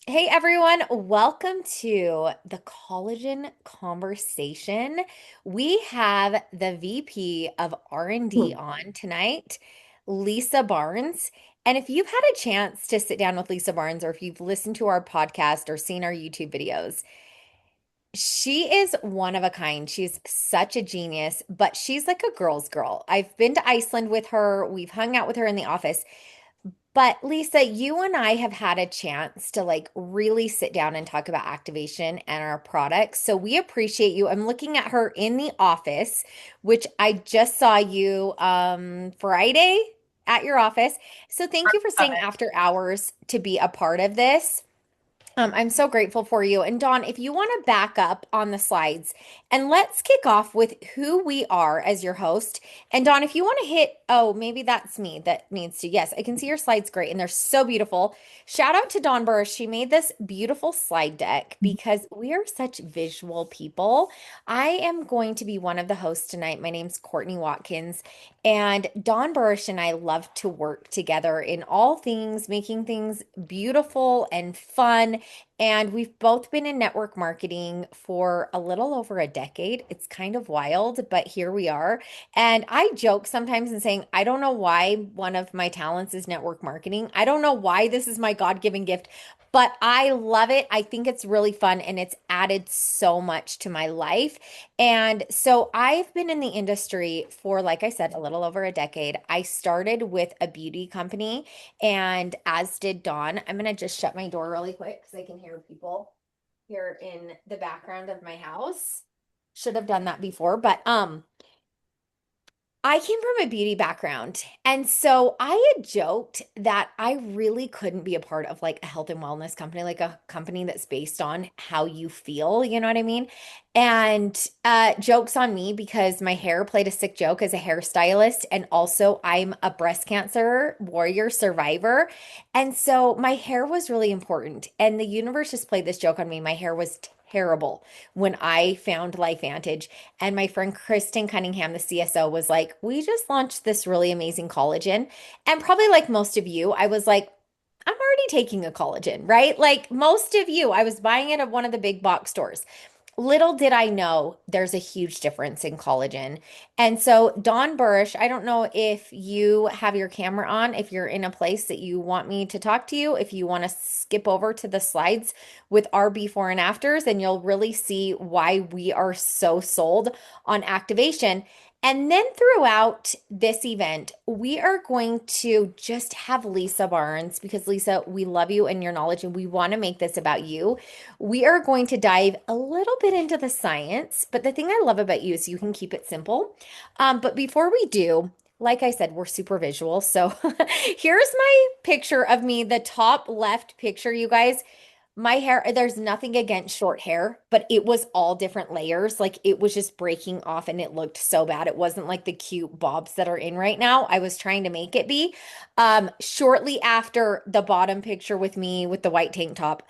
Hey everyone, welcome to the Collagen Conversation. We have the VP of R&D Hmm. on tonight, Lisa Barnes. And if you've had a chance to sit down with Lisa Barnes, or if you've listened to our podcast or seen our YouTube videos, she is one of a kind. She's such a genius, but she's like a girl's girl. I've been to Iceland with her. We've hung out with her in the office. But Lisa, you and I have had a chance to like really sit down and talk about activation and our products. So we appreciate you. I'm looking at her in the office, which I just saw you Friday at your office. So thank you for Love staying it. after hours to be a part of this. I'm so grateful for you. And Dawn, if you want to back up on the slides and let's kick off with who we are as your host. And Dawn, if you want to hit, oh, maybe that's me that needs to. Yes, I can see your slides great and they're so beautiful. Shout out to Dawn Burr. She made this beautiful slide deck because we are such visual people. I am going to be one of the hosts tonight. My name's Courtney Watkins, and Dawn Burrish and I love to work together in all things, making things beautiful and fun. And we've both been in network marketing for a little over a decade. It's kind of wild, but here we are. And I joke sometimes in saying, I don't know why one of my talents is network marketing. I don't know why this is my God-given gift, but I love it. I think it's really fun and it's added so much to my life. And so I've been in the industry for, like I said, a little over a decade. I started with a beauty company and as did Dawn. I'm gonna just shut my door really quick because I can hear people here in the background of my house. Should have done that before, but I came from a beauty background. And so I had joked that I really couldn't be a part of like a health and wellness company, like a company that's based on how you feel, you know what I mean? And jokes on me because my hair played a sick joke as a hairstylist. And also, I'm a breast cancer warrior survivor. And so my hair was really important. And the universe just played this joke on me. My hair was terrible when I found LifeVantage. And my friend Kristen Cunningham, the CSO, was like, we just launched this really amazing collagen. And probably like most of you, I was like, I'm already taking a collagen, right? Like most of you, I was buying it at one of the big box stores. Little did I know there's a huge difference in collagen. And so, Dawn Burrish, I don't know if you have your camera on, if you're in a place that you want me to talk to you, if you want to skip over to the slides with our before and afters, and you'll really see why we are so sold on activation. And then throughout this event, we are going to just have Lisa Barnes because Lisa, we love you and your knowledge, and we want to make this about you. We are going to dive a little bit into the science, but the thing I love about you is you can keep it simple. But before we do, like I said, we're super visual. So here's my picture of me, the top left picture, you guys. My hair, there's nothing against short hair, but it was all different layers. Like it was just breaking off and it looked so bad. It wasn't like the cute bobs that are in right now. I was trying to make it be. Shortly after the bottom picture with me with the white tank top,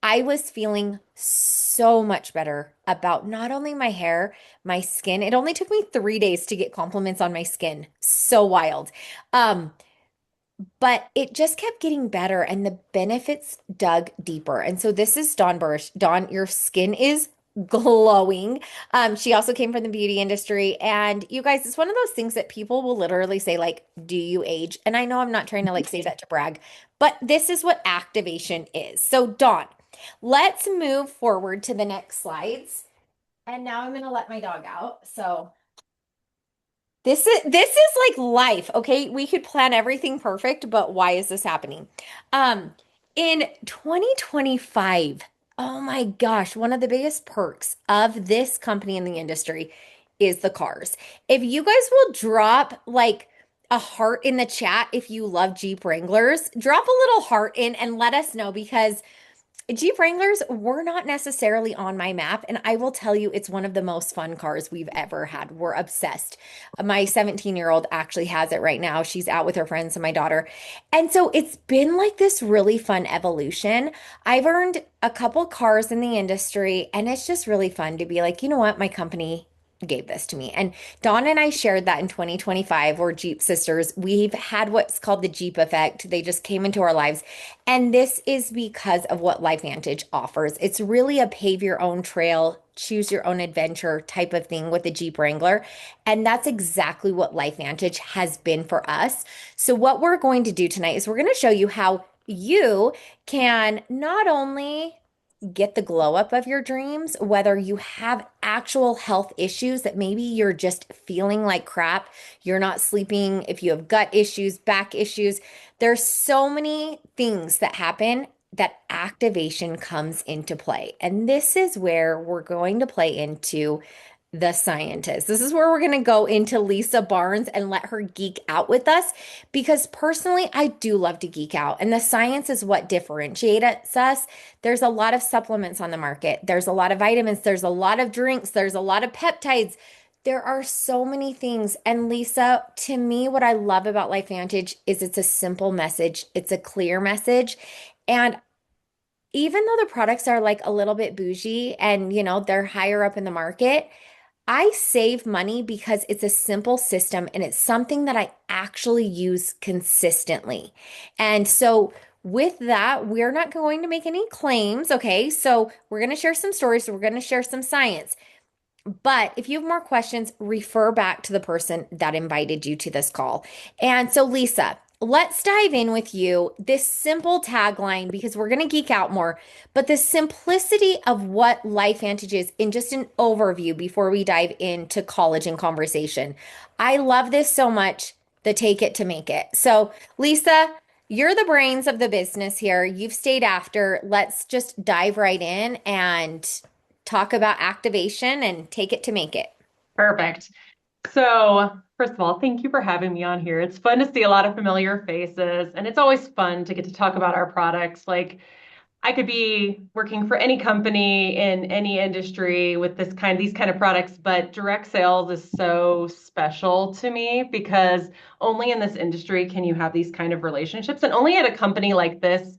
I was feeling so much better about not only my hair, my skin. It only took me 3 days to get compliments on my skin. So wild. Um, but it just kept getting better and the benefits dug deeper. And so this is Dawn Burrish. Dawn, your skin is glowing. She also came from the beauty industry. And you guys, it's one of those things that people will literally say, like, do you age? And I know I'm not trying to like say that to brag, but this is what activation is. So Dawn, let's move forward to the next slides. And now I'm gonna let my dog out. So this is like life, okay? We could plan everything perfect, but why is this happening? Um, in 2025, oh my gosh, one of the biggest perks of this company in the industry is the cars. If you guys will drop like a heart in the chat if you love Jeep Wranglers, drop a little heart in and let us know because Jeep Wranglers were not necessarily on my map, and I will tell you, it's one of the most fun cars we've ever had. We're obsessed. My 17-year-old actually has it right now. She's out with her friends and my daughter. And so it's been like this really fun evolution. I've earned a couple cars in the industry, and it's just really fun to be like, you know what, my company. gave this to me. And Dawn and I shared that in 2025. We're Jeep sisters. We've had what's called the Jeep effect. They just came into our lives. And this is because of what LifeVantage offers. It's really a pave your own trail, choose your own adventure type of thing with the Jeep Wrangler. And that's exactly what LifeVantage has been for us. So, what we're going to do tonight is we're going to show you how you can not only get the glow up of your dreams, whether you have actual health issues that maybe you're just feeling like crap, you're not sleeping, if you have gut issues, back issues, there's so many things that happen that activation comes into play. And this is where we're going to play into the scientist. This is where we're going to go into Lisa Barnes and let her geek out with us because personally, I do love to geek out, and the science is what differentiates us. There's a lot of supplements on the market, there's a lot of vitamins, there's a lot of drinks, there's a lot of peptides. There are so many things. And Lisa, to me, what I love about LifeVantage is it's a simple message, it's a clear message. And even though the products are like a little bit bougie and, they're higher up in the market, I save money because it's a simple system and it's something that I actually use consistently. And so, with that, we're not going to make any claims. Okay. So, we're going to share some stories. So we're going to share some science. But if you have more questions, refer back to the person that invited you to this call. And so, Lisa, let's dive in with you. This simple tagline, because we're going to geek out more, but the simplicity of what LifeVantage is in just an overview before we dive into Collagen Conversation. I love this so much, the take it to make it. So, Lisa, you're the brains of the business here. You've stayed after. Let's just dive right in and talk about activation and take it to make it. Perfect. So, first of all, thank you for having me on here. It's fun to see a lot of familiar faces, and it's always fun to get to talk about our products. Like, I could be working for any company in any industry with these kind of products, but direct sales is so special to me because only in this industry can you have these kind of relationships, and only at a company like this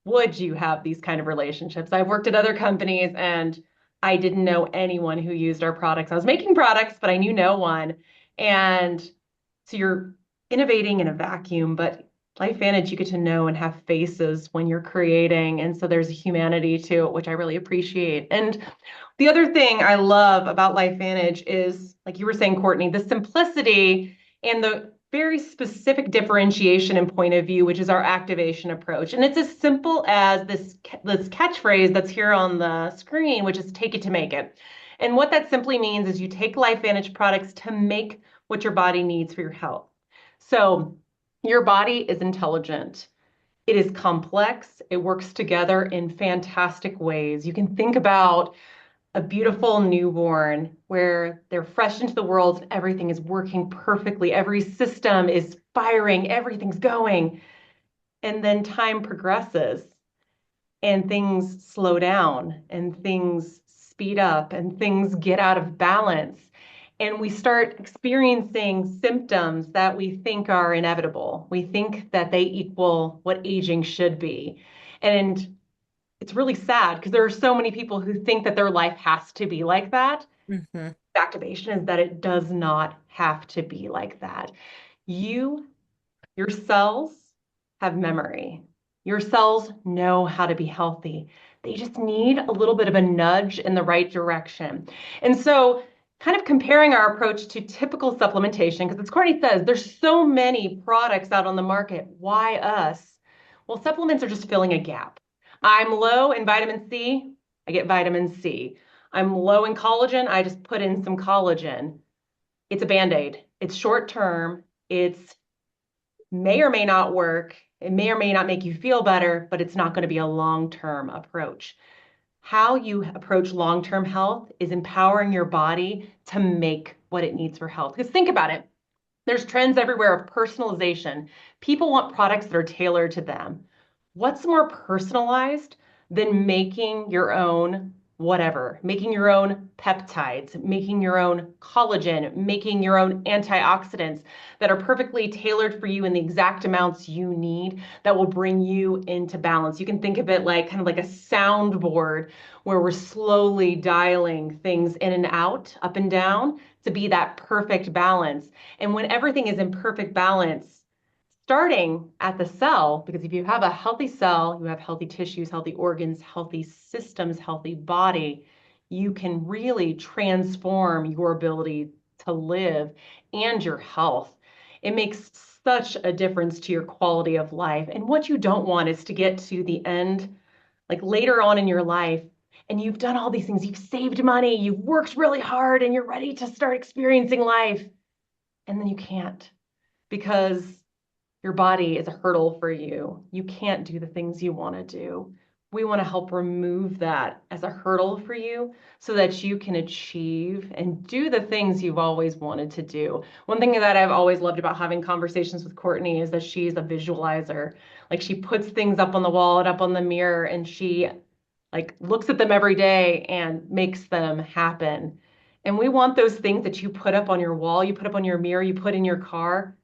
would you have these kind of relationships? I've worked at other companies and I didn't know anyone who used our products. I was making products, but I knew no one. And so you're innovating in a vacuum, but LifeVantage, you get to know and have faces when you're creating. And so there's a humanity to it, which I really appreciate. And the other thing I love about LifeVantage is, like you were saying, Courtney, the simplicity and the very specific differentiation and point of view, which is our activation approach. And it's as simple as this catchphrase that's here on the screen, which is take it to make it. And what that simply means is you take LifeVantage products to make what your body needs for your health. So your body is intelligent. It is complex. It works together in fantastic ways. You can think about a beautiful newborn where they're fresh into the world and everything is working perfectly. Every system is firing, everything's going. And then time progresses and things slow down and things speed up and things get out of balance. And we start experiencing symptoms that we think are inevitable. We think that they equal what aging should be. And it's really sad because there are so many people who think that their life has to be like that. Mhm. Activation is that it does not have to be like that. You, your cells have memory. Your cells know how to be healthy. They just need a little bit of a nudge in the right direction. And so, kind of comparing our approach to typical supplementation, because as Courtney says, there's so many products out on the market. Why us? Well, supplements are just filling a gap. I'm low in vitamin C, I get vitamin C. I'm low in collagen, I just put in some collagen. It's a band-aid. It's short term. It's may or may not work. It may or may not make you feel better, but it's not going to be a long-term approach. How you approach long-term health is empowering your body to make what it needs for health. Because think about it. There's trends everywhere of personalization. People want products that are tailored to them. What's more personalized than making your own whatever, making your own peptides, making your own collagen, making your own antioxidants that are perfectly tailored for you in the exact amounts you need that will bring you into balance. You can think of it like kind of like a soundboard where we're slowly dialing things in and out, up and down to be that perfect balance. And when everything is in perfect balance, starting at the cell, because if you have a healthy cell, you have healthy tissues, healthy organs, healthy systems, healthy body, you can really transform your ability to live and your health. It makes such a difference to your quality of life. And what you don't want is to get to the end, like later on in your life, and you've done all these things, you've saved money, you've worked really hard, and you're ready to start experiencing life, and then you can't because your body is a hurdle for you. You can't do the things you want to do. We want to help remove that as a hurdle for you so that you can achieve and do the things you've always wanted to do. One thing that I've always loved about having conversations with Courtney is that she's a visualizer. Like she puts things up on the wall and up on the mirror and she like looks at them every day and makes them happen. And we want those things that you put up on your wall, you put up on your mirror, you put in your car.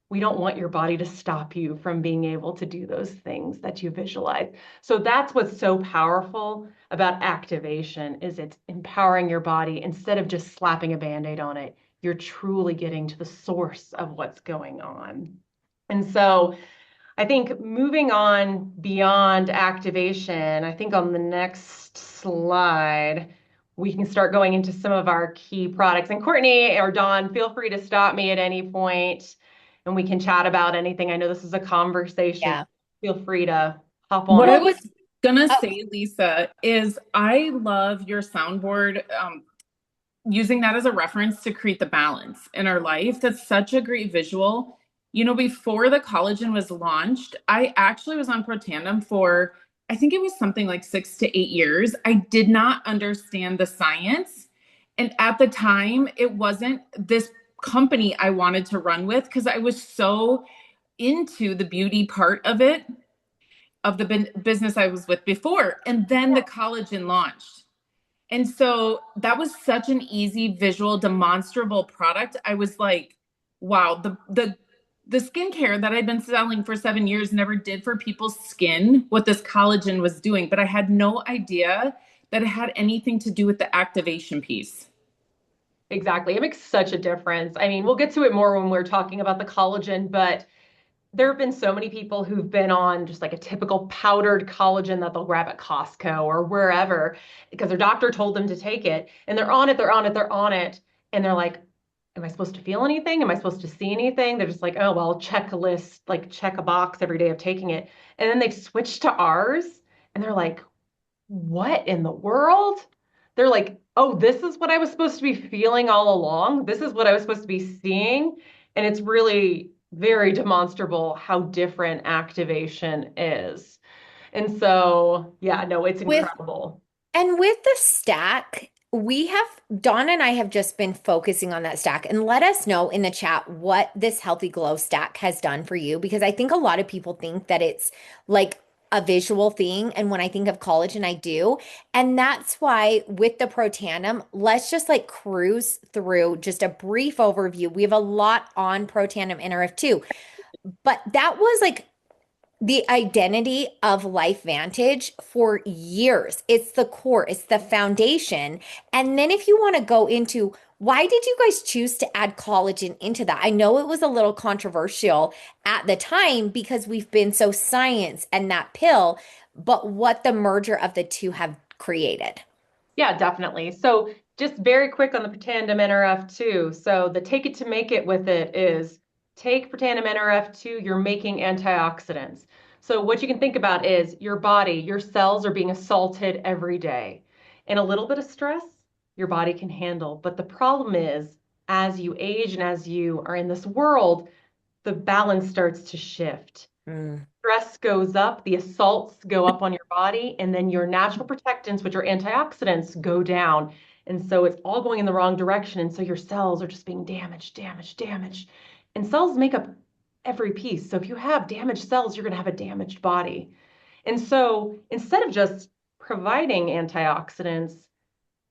We don't want your body to stop you from being able to do those things that you visualize. So that's what's so powerful about activation is it's empowering your body instead of just slapping a band-aid on it. You're truly getting to the source of what's going on. And so I think moving on beyond activation, I think on the next slide, we can start going into some of our key products. And Courtney or Dawn, feel free to stop me at any point and we can chat about anything. I know this is a conversation. Yeah. Feel free to hop What on. I Well, was gonna oh, say, Lisa, is I love your soundboard, using that as a reference to create the balance in our life. That's such a great visual. You know, before the collagen was launched, I actually was on Protandim for, I think it was something like 6 to 8 years. I did not understand the science. And at the time, it wasn't this company I wanted to run with because I was so into the beauty part of it, of the business I was with before. And then the collagen launched. And so that was such an easy visual demonstrable product. I was like, wow, the skincare that I'd been selling for 7 years never did for people's skin what this collagen was doing, but I had no idea that it had anything to do with the activation piece. Exactly. It makes such a difference. I mean, we'll get to it more when we're talking about the collagen, but there have been so many people who've been on just like a typical powdered collagen that they'll grab at Costco or wherever because their doctor told them to take it. And they're on it, they're on it, they're on it. And they're like, am I supposed to feel anything? Am I supposed to see anything? They're just like, oh, well, check a list, like check a box every day of taking it. And then they've switched to ours and they're like, what in the world? They're like, oh, this is what I was supposed to be feeling all along. This is what I was supposed to be seeing. And it's really very demonstrable how different activation is. And so, yeah, no, it's with incredible. and with the stack, we have Dawn and I have just been focusing on that stack and let us know in the chat what this Healthy Glow stack has done for you because I think a lot of people think that it's like a visual thing. And when I think of collagen, I do. And that's why with the Protandim, let's just like cruise through just a brief overview. We have a lot on Protandim NRF2, but that was like the identity of LifeVantage for years. It's the core, it's the foundation. And then if you want to go into why did you guys choose to add collagen into that? I know it was a little controversial at the time because we've been so science and that pill, but what the merger of the two have created. Yeah, definitely. So just very quick on the Protandim NRF2. So the take it to make it with it is take Protandim NRF2, you're making antioxidants. So what you can think about is your body, your cells are being assaulted every day. And a little bit of stress, your body can handle. But the problem is, as you age and as you are in this world, the balance starts to shift. Mm. Stress goes up, the assaults go up on your body, and then your natural protectants, which are antioxidants, go down. And so it's all going in the wrong direction. And so your cells are just being damaged, damaged, damaged. And cells make up every piece. So if you have damaged cells, you're going to have a damaged body. And so instead of just providing antioxidants,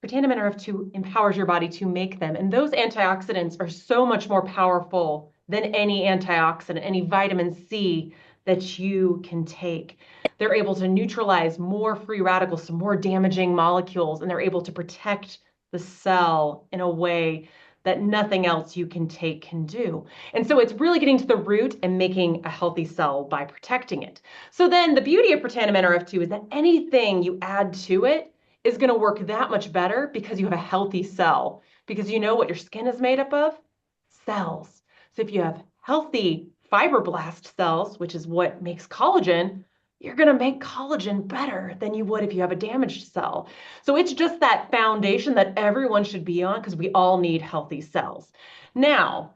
Protandim NRF2 empowers your body to make them. And those antioxidants are so much more powerful than any antioxidant, any vitamin C that you can take. They're able to neutralize more free radicals, some more damaging molecules, and they're able to protect the cell in a way that nothing else you can take can do. And so it's really getting to the root and making a healthy cell by protecting it. So then the beauty of Protandim NRF2 is that anything you add to it is going to work that much better because you have a healthy cell. Because you know what your skin is made up of? Cells. So if you have healthy fibroblast cells, which is what makes collagen, you're going to make collagen better than you would if you have a damaged cell. So it's just that foundation that everyone should be on because we all need healthy cells. Now,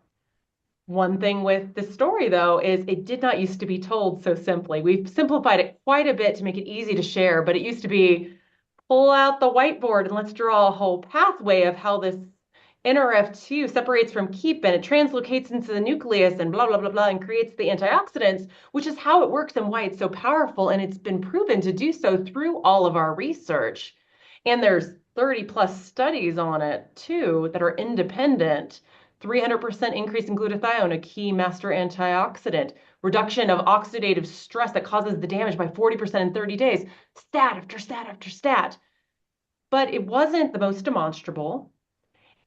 one thing with this story, though, is it did not used to be told so simply. We've simplified it quite a bit to make it easy to share, but it used to be pull out the whiteboard and let's draw a whole pathway of how this NRF2 separates from keep and it translocates into the nucleus and blah, blah, blah, blah, and creates the antioxidants, which is how it works and why it's so powerful. And it's been proven to do so through all of our research. And there's 30 plus studies on it too that are independent. 300% increase in glutathione, a key master antioxidant, reduction of oxidative stress that causes the damage by 40% in 30 days, stat after stat after stat. But it wasn't the most demonstrable,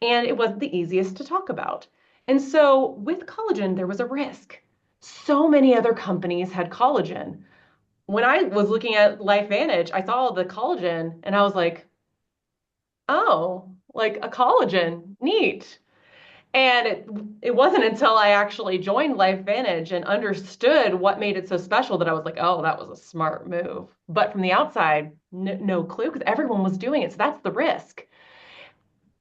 and it wasn't the easiest to talk about. And so with collagen, there was a risk. So many other companies had collagen. When I was looking at LifeVantage, I saw the collagen and I was like, oh, like a collagen, neat. And it wasn't until I actually joined LifeVantage and understood what made it so special that I was like, oh, that was a smart move. But from the outside, no clue because everyone was doing it. So that's the risk.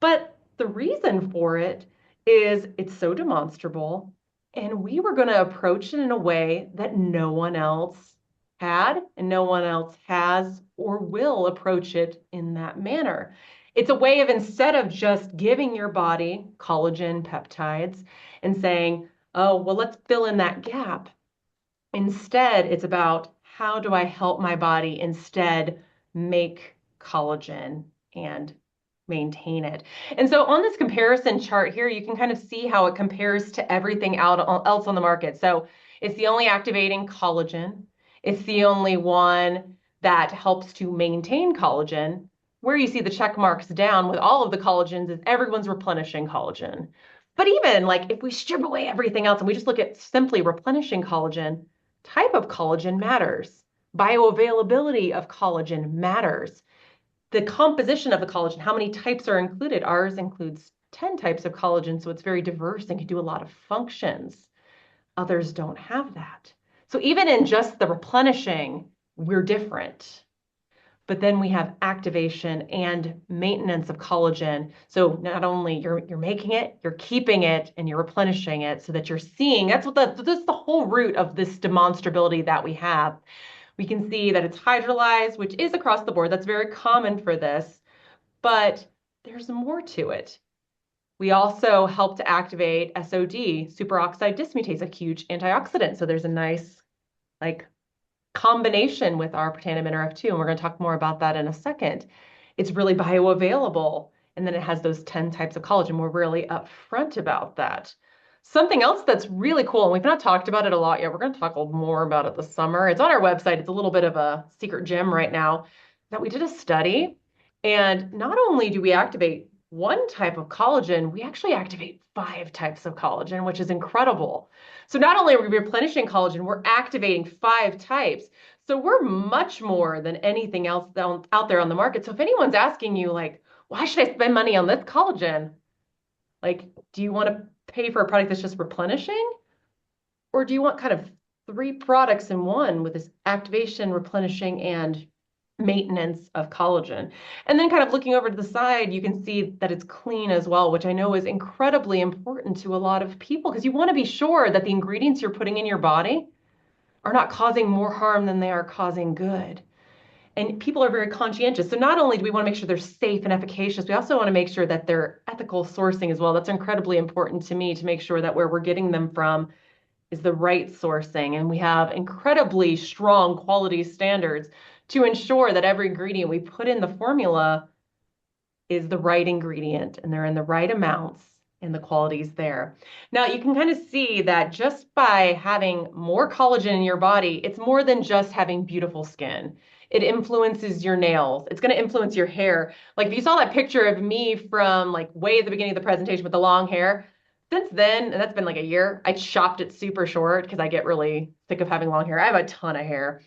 But the reason for it is it's so demonstrable, and we were going to approach it in a way that no one else had, and no one else has or will approach it in that manner. It's a way of instead of just giving your body collagen peptides and saying, oh, well, let's fill in that gap. Instead, it's about how do I help my body instead make collagen and maintain it. And so on this comparison chart here, you can kind of see how it compares to everything else on the market. So it's the only activating collagen. It's the only one that helps to maintain collagen. Where you see the check marks down with all of the collagens is everyone's replenishing collagen. But even like if we strip away everything else and we just look at simply replenishing collagen, type of collagen matters. Bioavailability of collagen matters. The composition of the collagen, how many types are included? Ours includes 10 types of collagen, so it's very diverse and can do a lot of functions. Others don't have that. So even in just the replenishing, we're different. But then we have activation and maintenance of collagen. So not only you're making it, you're keeping it, and you're replenishing it so that you're seeing, that's the whole root of this demonstrability that we have. We can see that it's hydrolyzed, which is across the board. That's very common for this, but there's more to it. We also help to activate SOD, superoxide dismutase, a huge antioxidant. So there's a nice like combination with our Protandim NRF2, and we're going to talk more about that in a second. It's really bioavailable, and then it has those 10 types of collagen. We're really upfront about that. Something else that's really cool, and we've not talked about it a lot yet, we're going to talk more about it this summer. It's on our website. It's a little bit of a secret gem right now, that we did a study, and not only do we activate one type of collagen, we actually activate 5 types of collagen, which is incredible. So not only are we replenishing collagen, we're activating 5 types. So we're much more than anything else out there on the market. So if anyone's asking you, like, why should I spend money on this collagen? Like, do you want to pay for a product that's just replenishing? Or do you want kind of 3 products in one with this activation, replenishing, and maintenance of collagen? And then kind of looking over to the side, you can see that it's clean as well, which I know is incredibly important to a lot of people because you want to be sure that the ingredients you're putting in your body are not causing more harm than they are causing good. And people are very conscientious. So not only do we want to make sure they're safe and efficacious, we also want to make sure that they're ethical sourcing as well. That's incredibly important to me to make sure that where we're getting them from is the right sourcing. And we have incredibly strong quality standards to ensure that every ingredient we put in the formula is the right ingredient and they're in the right amounts and the quality's there. Now you can kind of see that just by having more collagen in your body, it's more than just having beautiful skin. It influences your nails. It's going to influence your hair. Like if you saw that picture of me from like way at the beginning of the presentation with the long hair, since then, and that's been like a year, I chopped it super short because I get really sick of having long hair. I have a ton of hair.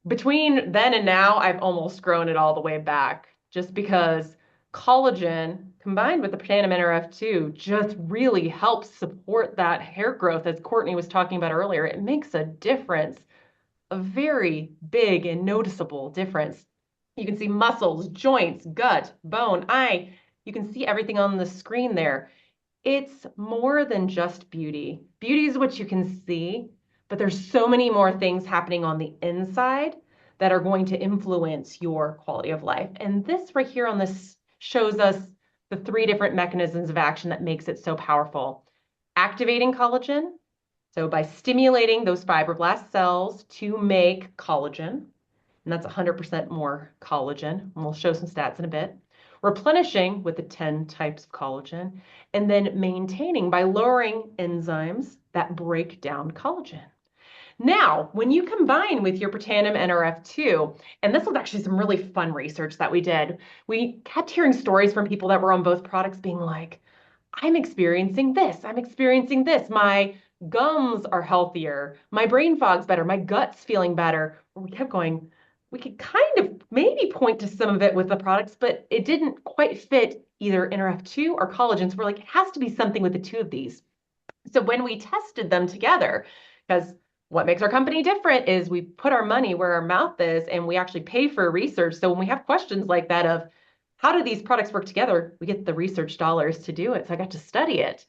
Between then and now, I've almost grown it all the way back just because collagen combined with the Protandim NRF2 just really helps support that hair growth, as Courtney was talking about earlier. It makes a difference, a very big and noticeable difference. You can see muscles, joints, gut, bone, eye. You can see everything on the screen there. It's more than just beauty. Beauty is what you can see, but there's so many more things happening on the inside that are going to influence your quality of life. And this right here on this shows us the 3 different mechanisms of action that makes it so powerful. Activating collagen, so by stimulating those fibroblast cells to make collagen, and that's 100% more collagen, and we'll show some stats in a bit. Replenishing with the 10 types of collagen, and then maintaining by lowering enzymes that break down collagen. Now, when you combine with your Protandim NRF2, and this was actually some really fun research that we did, we kept hearing stories from people that were on both products being like, I'm experiencing this, I'm experiencing this, my gums are healthier, my brain fog's better, my gut's feeling better. We kept going, we could kind of maybe point to some of it with the products, but it didn't quite fit either NRF2 or collagen. So we're like, it has to be something with the 2 of these. So when we tested them together, because what makes our company different is we put our money where our mouth is and we actually pay for research. So when we have questions like that of how do these products work together, we get the research dollars to do it. So I got to study it.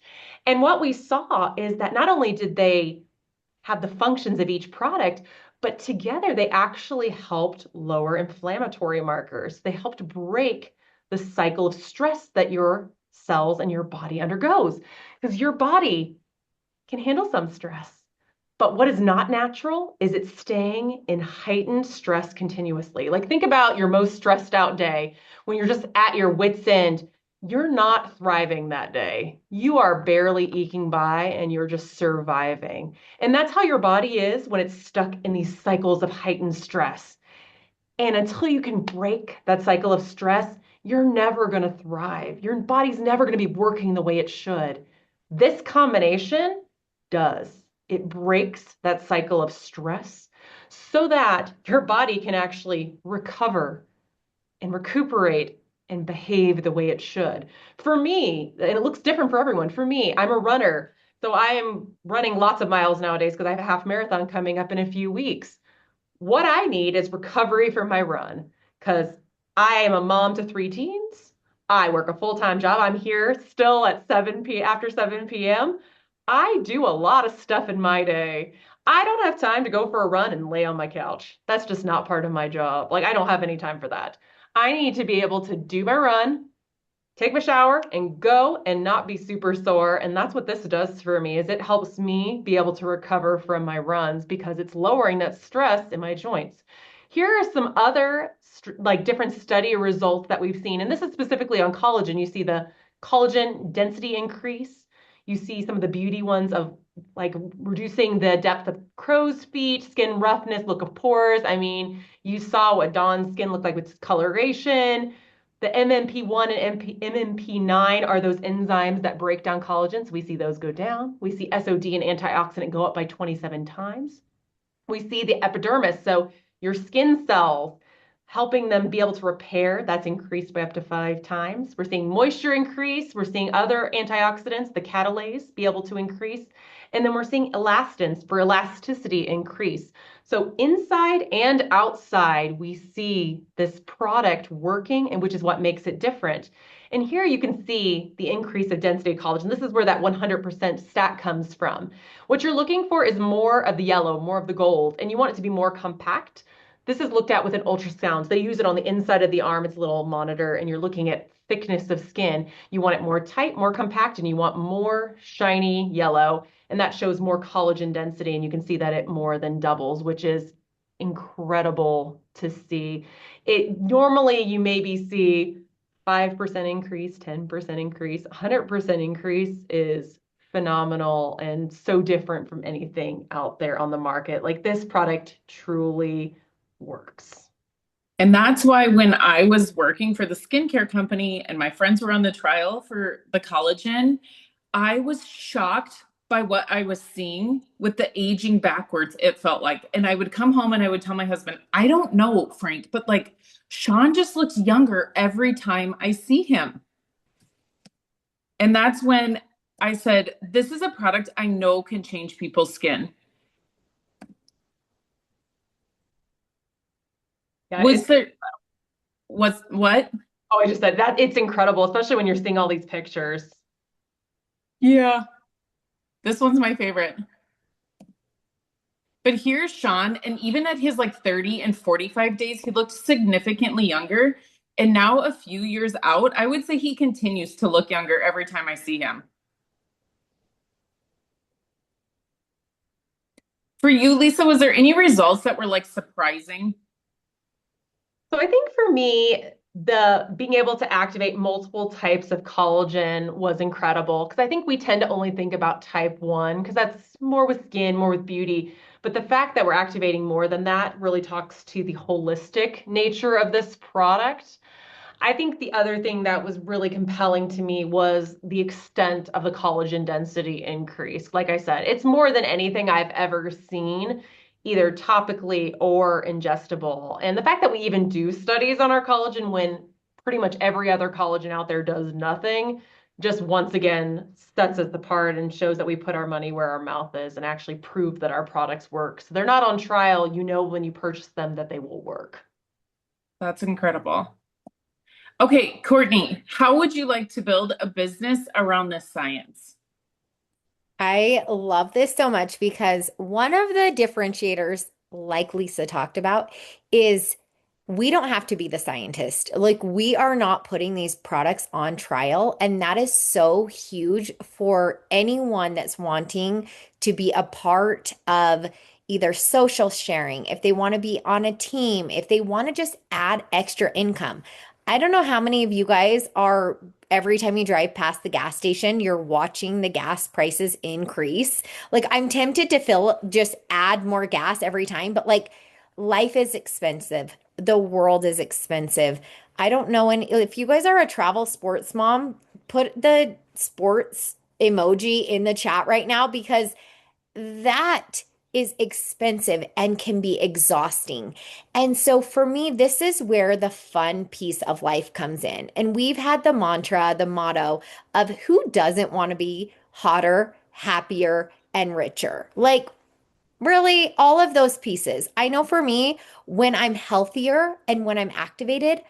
And what we saw is that not only did they have the functions of each product, but together they actually helped lower inflammatory markers. They helped break the cycle of stress that your cells and your body undergoes, because your body can handle some stress. But what is not natural is it staying in heightened stress continuously. Like think about your most stressed out day when you're just at your wit's end. You're not thriving that day. You are barely eking by and you're just surviving. And that's how your body is when it's stuck in these cycles of heightened stress. And until you can break that cycle of stress, you're never going to thrive. Your body's never going to be working the way it should. This combination does. It breaks that cycle of stress so that your body can actually recover and recuperate and behave the way it should. For me, and it looks different for everyone. For me, I'm a runner. So I am running lots of miles nowadays because I have a half marathon coming up in a few weeks. What I need is recovery from my run because I am a mom to 3 teens. I work a full-time job. I'm here still at 7 after 7 p.m. I do a lot of stuff in my day. I don't have time to go for a run and lay on my couch. That's just not part of my job. Like I don't have any time for that. I need to be able to do my run, take my shower and go and not be super sore. And that's what this does for me is it helps me be able to recover from my runs because it's lowering that stress in my joints. Here are some other like different study results that we've seen. And this is specifically on collagen. You see the collagen density increase. You see some of the beauty ones of like reducing the depth of crow's feet, skin roughness, look of pores. I mean, you saw what Dawn's skin looked like with coloration. The MMP1 and MMP9 are those enzymes that break down collagen. So we see those go down. We see SOD and antioxidant go up by 27 times. We see the epidermis, so your skin cells, helping them be able to repair, that's increased by up to 5 times. We're seeing moisture increase. We're seeing other antioxidants, the catalase, be able to increase. And then we're seeing elastins for elasticity increase. So inside and outside, we see this product working, and which is what makes it different. And here you can see the increase of density of collagen. This is where that 100% stat comes from. What you're looking for is more of the yellow, more of the gold, and you want it to be more compact. This is looked at with an ultrasound. They use it on the inside of the arm. It's a little monitor, and you're looking at thickness of skin. You want it more tight, more compact, and you want more shiny yellow, and that shows more collagen density, and you can see that it more than doubles, which is incredible to see. It normally you maybe see 5% increase, 10% increase, 100% increase is phenomenal and so different from anything out there on the market. Like this product truly works. And that's why when I was working for the skincare company and my friends were on the trial for the collagen, I was shocked by what I was seeing with the aging backwards, it felt like. And I would come home and I would tell my husband, I don't know, Frank, but like Sean just looks younger every time I see him. And that's when I said, this is a product I know can change people's skin. Yeah, Was there, was what? oh, I just said that it's incredible, especially when you're seeing all these pictures. Yeah, this one's my favorite. But here's Sean, and even at his like 30 and 45 days, he looked significantly younger. And now, a few years out, I would say he continues to look younger every time I see him. For you, Lisa, was there any results that were like surprising? So I think for me, the being able to activate multiple types of collagen was incredible because I think we tend to only think about type 1 because that's more with skin, more with beauty. But the fact that we're activating more than that really talks to the holistic nature of this product. I think the other thing that was really compelling to me was the extent of the collagen density increase. Like I said, it's more than anything I've ever seen, either topically or ingestible. And the fact that we even do studies on our collagen when pretty much every other collagen out there does nothing, just once again sets us apart and shows that we put our money where our mouth is and actually prove that our products work. So they're not on trial. You know when you purchase them that they will work. That's incredible. Okay, Courtney, how would you like to build a business around this science? I love this so much because one of the differentiators, like Lisa talked about, is we don't have to be the scientist. Like, we are not putting these products on trial. And that is so huge for anyone that's wanting to be a part of either social sharing, if they want to be on a team, if they want to just add extra income. I don't know how many of you guys are every time you drive past the gas station, you're watching the gas prices increase. Like, I'm tempted to fill, just add more gas every time, but like life is expensive. The world is expensive. I don't know. And if you guys are a travel sports mom, put the sports emoji in the chat right now because that is expensive and can be exhausting. And so for me, this is where the fun piece of life comes in. And we've had the mantra, the motto of who doesn't want to be hotter, happier, and richer? Like, really, all of those pieces. I know for me, when I'm healthier and when I'm activated,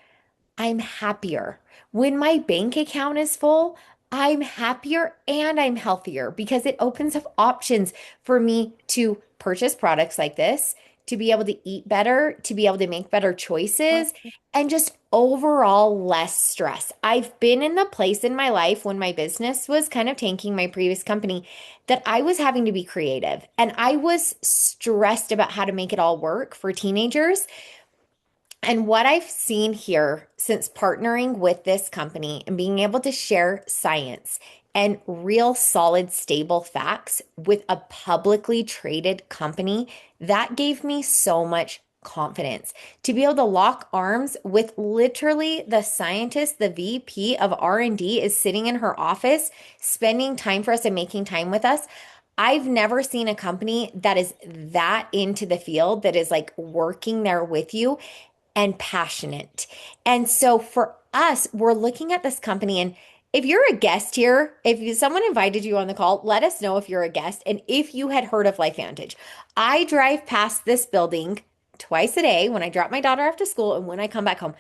I'm happier. When my bank account is full, I'm happier and I'm healthier because it opens up options for me to purchase products like this, to be able to eat better, to be able to make better choices, and just overall less stress. I've been in the place in my life when my business was kind of tanking, my previous company, that I was having to be creative and I was stressed about how to make it all work for teenagers. And what I've seen here since partnering with this company and being able to share science and real solid, stable facts with a publicly traded company, that gave me so much confidence to be able to lock arms with literally the scientist, the VP of R&D is sitting in her office, spending time for us and making time with us. I've never seen a company that is that into the field that is like working there with you and passionate. And so for us, we're looking at this company. And if you're a guest here, if someone invited you on the call, let us know if you're a guest and if you had heard of LifeVantage. I drive past this building twice a day when I drop my daughter off to school and when I come back home.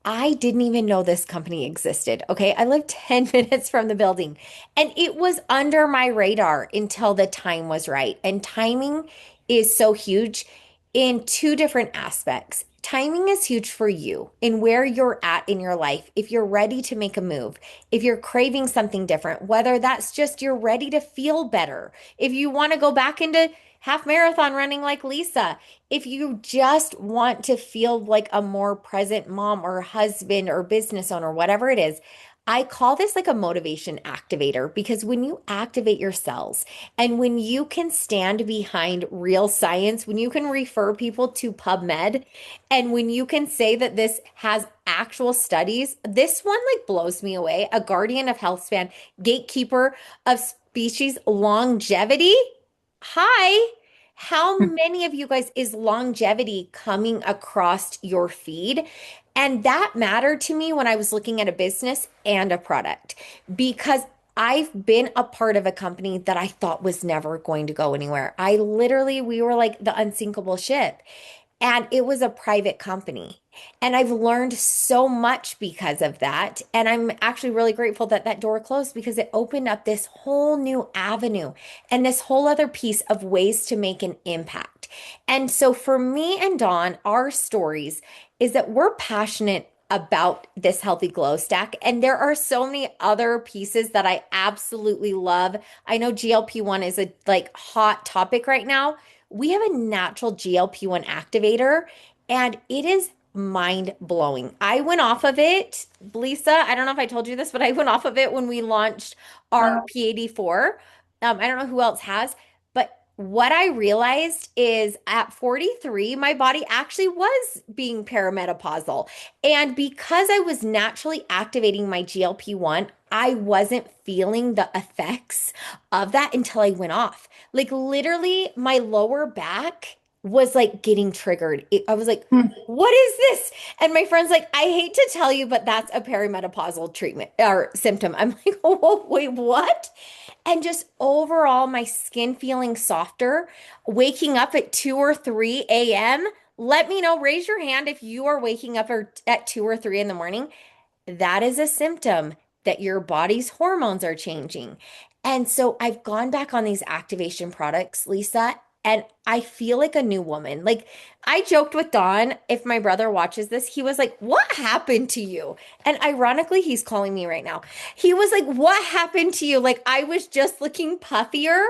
I didn't even know this company existed. Okay. I live 10 minutes from the building and it was under my radar until the time was right. And timing is so huge in two different aspects. Timing is huge for you in where you're at in your life. If you're ready to make a move, if you're craving something different, whether that's just you're ready to feel better, if you want to go back into half marathon running like Lisa, if you just want to feel like a more present mom or husband or business owner, whatever it is, I call this like a motivation activator because when you activate your cells and when you can stand behind real science, when you can refer people to PubMed, and when you can say that this has actual studies, this one like blows me away. A guardian of health span, gatekeeper of species longevity. Hi. How many of you guys is longevity coming across your feed? And that mattered to me when I was looking at a business and a product because I've been a part of a company that I thought was never going to go anywhere. We were like the unsinkable ship. And it was a private company. And I've learned so much because of that. And I'm actually really grateful that that door closed because it opened up this whole new avenue and this whole other piece of ways to make an impact. And so for me and Dawn, our stories is that we're passionate about this healthy glow stack. And there are so many other pieces that I absolutely love. I know GLP-1 is a like hot topic right now. We have a natural GLP-1 activator and it is mind blowing. I went off of it, Lisa. I don't know if I told you this, but I went off of it when we launched our PAD4. I don't know who else has, but what I realized is at 43, my body actually was being perimenopausal. And because I was naturally activating my GLP-1, I wasn't feeling the effects of that until I went off. Like literally, my lower back was like getting triggered. I was like, what is this? And my friend's like, I hate to tell you, but that's a perimenopausal treatment or symptom. I'm like, oh, wait, what? And just overall, my skin feeling softer, waking up at 2 or 3 a.m. Let me know, raise your hand if you are waking up at 2 or 3 in the morning. That is a symptom that your body's hormones are changing. And so I've gone back on these activation products, Lisa, and I feel like a new woman. Like I joked with Don, if my brother watches this, he was like, "What happened to you?" And ironically, he's calling me right now. He was like, "What happened to you?" Like I was just looking puffier.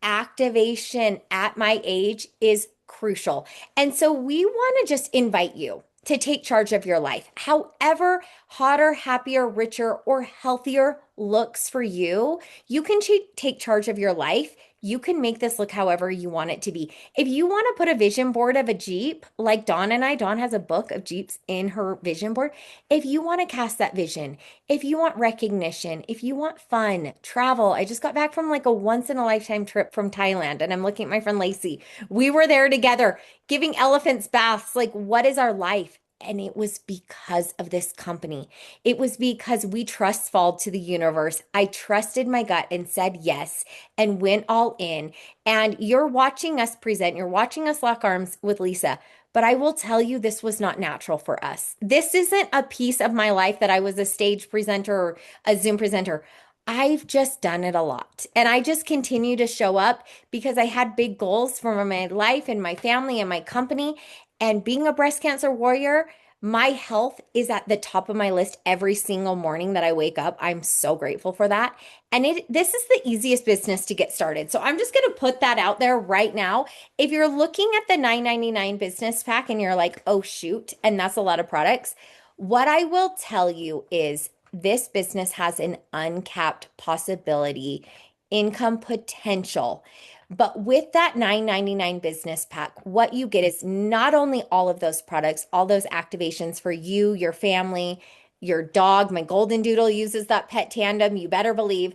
Activation at my age is crucial. And so we want to just invite you to take charge of your life. However, hotter, happier, richer, or healthier looks for you, you can take charge of your life. You can make this look however you want it to be. If you want to put a vision board of a Jeep, like Dawn and I, Dawn has a book of Jeeps in her vision board. If you want to cast that vision, if you want recognition, if you want fun, travel. I just got back from like a once in a lifetime trip from Thailand and I'm looking at my friend Lacey. We were there together giving elephants baths. Like, what is our life? And it was because of this company. It was because we trust fall to the universe. I trusted my gut and said yes and went all in. And you're watching us present, you're watching us lock arms with Lisa. But I will tell you, this was not natural for us. This isn't a piece of my life that I was a stage presenter or a Zoom presenter. I've just done it a lot. And I just continue to show up because I had big goals for my life and my family and my company. And being a breast cancer warrior, my health is at the top of my list every single morning that I wake up. I'm so grateful for that. And this is the easiest business to get started. So I'm just going to put that out there right now. If you're looking at the $9.99 business pack and you're like, oh, shoot, and that's a lot of products, what I will tell you is this business has an uncapped possibility, income potential. But with that $9.99 business pack, what you get is not only all of those products, all those activations for you, your family, your dog. My golden doodle uses that pet tandem, you better believe.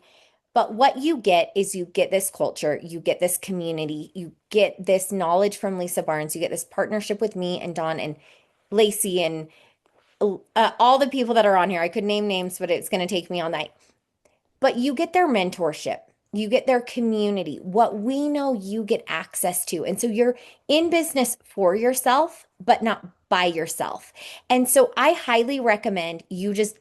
But what you get is you get this culture, you get this community, you get this knowledge from Lisa Barnes, you get this partnership with me and Dawn and Lacey and all the people that are on here. I could name names, but it's going to take me all night. But you get their mentorship, you get their community, what we know you get access to. And so you're in business for yourself, but not by yourself. And so I highly recommend you just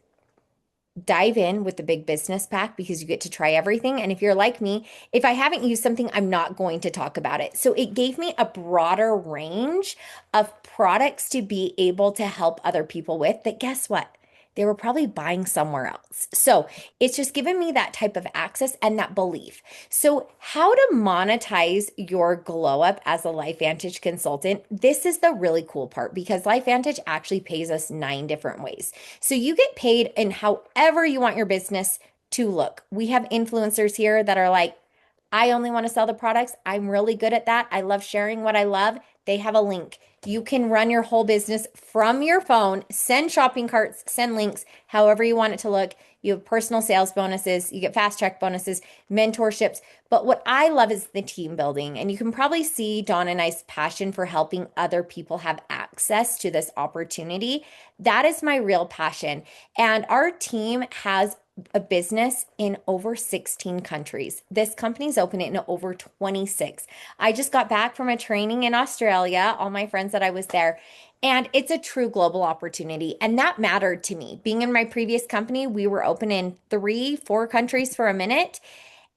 dive in with the big business pack because you get to try everything. And if you're like me, if I haven't used something, I'm not going to talk about it. So it gave me a broader range of products to be able to help other people with that. Guess what? they were probably buying somewhere else. So it's just given me that type of access and that belief. So, how to monetize your glow up as a LifeVantage consultant? This is the really cool part because LifeVantage actually pays us 9 different ways. So, you get paid in however you want your business to look. We have influencers here that are like, I only want to sell the products. I'm really good at that. I love sharing what I love. They have a link. You can run your whole business from your phone, send shopping carts, send links, however you want it to look. You have personal sales bonuses, you get fast track bonuses, mentorships. But what I love is the team building. And you can probably see Dawn and I's passion for helping other people have access to this opportunity. That is my real passion. And our team has a business in over 16 countries. This company's open in over 26. I just got back from a training in Australia, all my friends that I was there, and it's a true global opportunity. And that mattered to me. Being in my previous company, we were open in 3, 4 countries for a minute.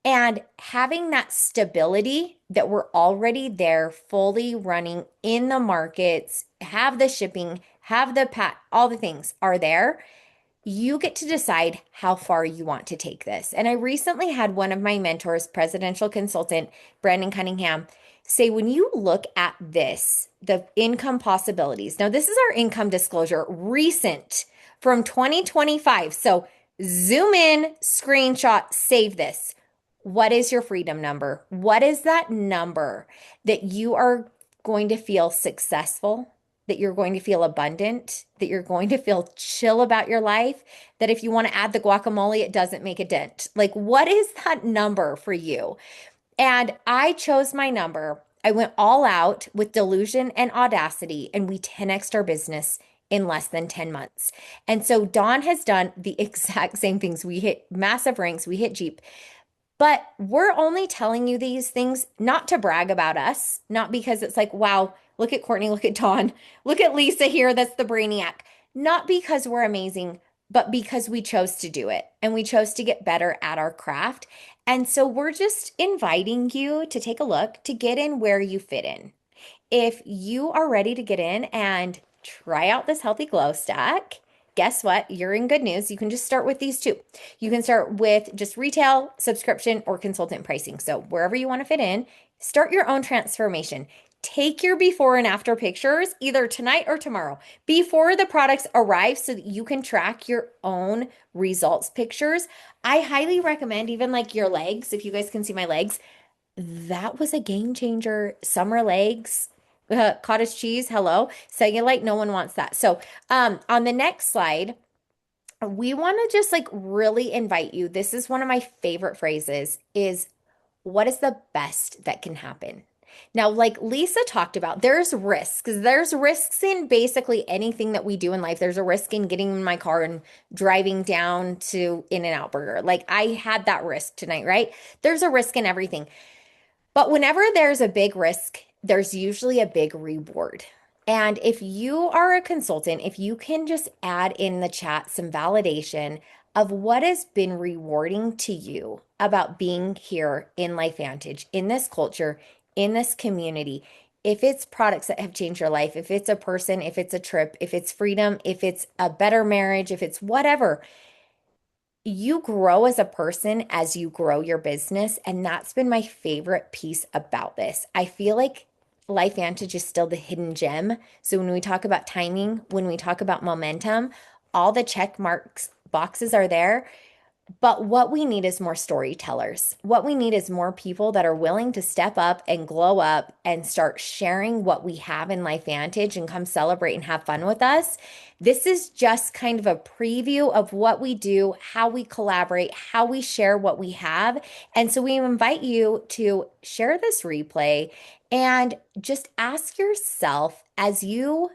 And having that stability that we're already there, fully running in the markets, have the shipping, have the all the things are there, you get to decide how far you want to take this. And I recently had one of my mentors, presidential consultant Brandon Cunningham, say, when you look at this, the income possibilities. Now, this is our income disclosure, recent from 2025. So zoom in, screenshot, save this. What is your freedom number? What is that number that you are going to feel successful, that you're going to feel abundant, that you're going to feel chill about your life, that if you want to add the guacamole, it doesn't make a dent? Like, what is that number for you? And I chose my number. I went all out with delusion and audacity, and we 10x'd our business in less than 10 months. And so Dawn has done the exact same things. We hit massive ranks, we hit Jeep. But we're only telling you these things not to brag about us, not because it's like, wow, look at Courtney, look at Dawn, look at Lisa here, that's the brainiac. Not because we're amazing, but because we chose to do it and we chose to get better at our craft. And so we're just inviting you to take a look, to get in where you fit in. If you are ready to get in and try out this healthy glow stack, guess what? You're in good news. You can just start with these two. You can start with just retail, subscription, or consultant pricing. So wherever you want to fit in, start your own transformation. Take your before and after pictures either tonight or tomorrow before the products arrive so that you can track your own results pictures. I highly recommend even like your legs, if you guys can see my legs. That was a game changer. Summer legs, cottage cheese, hello. Cellulite, no one wants that. So, on the next slide, we want to just like really invite you. This is one of my favorite phrases is, what is the best that can happen? Now, like Lisa talked about, there's risks. There's risks in basically anything that we do in life. There's a risk in getting in my car and driving down to In-N-Out Burger. Like I had that risk tonight, right? There's a risk in everything. But whenever there's a big risk, there's usually a big reward. And if you are a consultant, if you can just add in the chat some validation of what has been rewarding to you about being here in LifeVantage, in this culture, in this community, if it's products that have changed your life, if it's a person, if it's a trip, if it's freedom, if it's a better marriage, if it's whatever, you grow as a person as you grow your business. And that's been my favorite piece about this. I feel like LifeVantage is still the hidden gem. So when we talk about timing, when we talk about momentum, all the check marks boxes are there. But what we need is more storytellers. What we need is more people that are willing to step up and glow up and start sharing what we have in LifeVantage and come celebrate and have fun with us. This is just kind of a preview of what we do, how we collaborate, how we share what we have. And so we invite you to share this replay and just ask yourself as you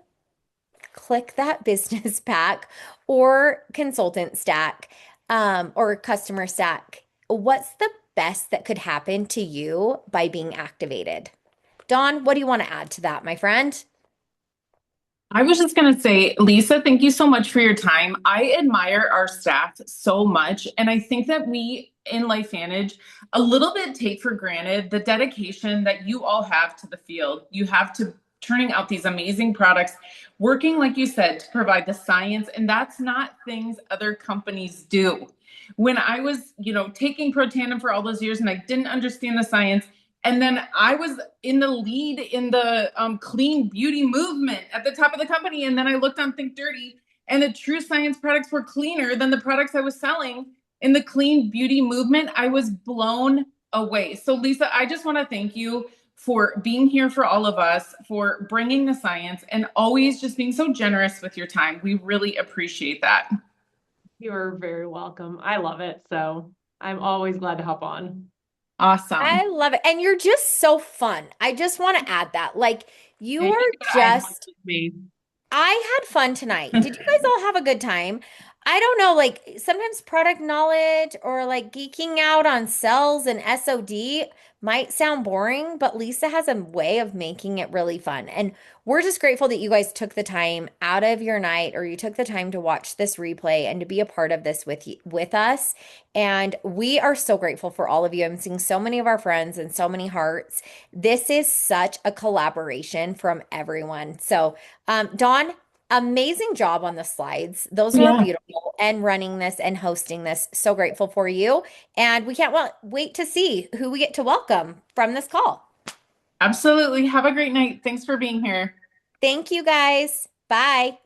click that business pack or consultant stack, or customer stack, what's the best that could happen to you by being activated? Dawn, what do you want to add to that, my friend? I was just going to say, Lisa, thank you so much for your time. I admire our staff so much. And I think that we in LifeVantage a little bit take for granted the dedication that you all have to the field. You have to turning out these amazing products, working, like you said, to provide the science. And that's not things other companies do. When I was, taking Protandim for all those years and I didn't understand the science, and then I was in the lead in the clean beauty movement at the top of the company. And then I looked on Think Dirty, and the True Science products were cleaner than the products I was selling in the clean beauty movement. I was blown away. So, Lisa, I just want to thank you for being here for all of us, for bringing the science, and always just being so generous with your time. We really appreciate that. You're very welcome. I love it. So I'm always glad to hop on. Awesome. I love it. And you're just so fun. I just want to add that. Like, you Thank are you guys just, with me. I had fun tonight. Did you guys all have a good time? I don't know, like sometimes product knowledge or like geeking out on cells and SOD might sound boring, but Lisa has a way of making it really fun. And we're just grateful that you guys took the time out of your night or you took the time to watch this replay and to be a part of this with us. And we are so grateful for all of you. I'm seeing so many of our friends and so many hearts. This is such a collaboration from everyone. So, Dawn, amazing job on the slides. Those were Yeah, beautiful and running this and hosting this. So grateful for you. And we can't wait to see who we get to welcome from this call. absolutely. Have a great night. Thanks for being here. Thank you guys. Bye.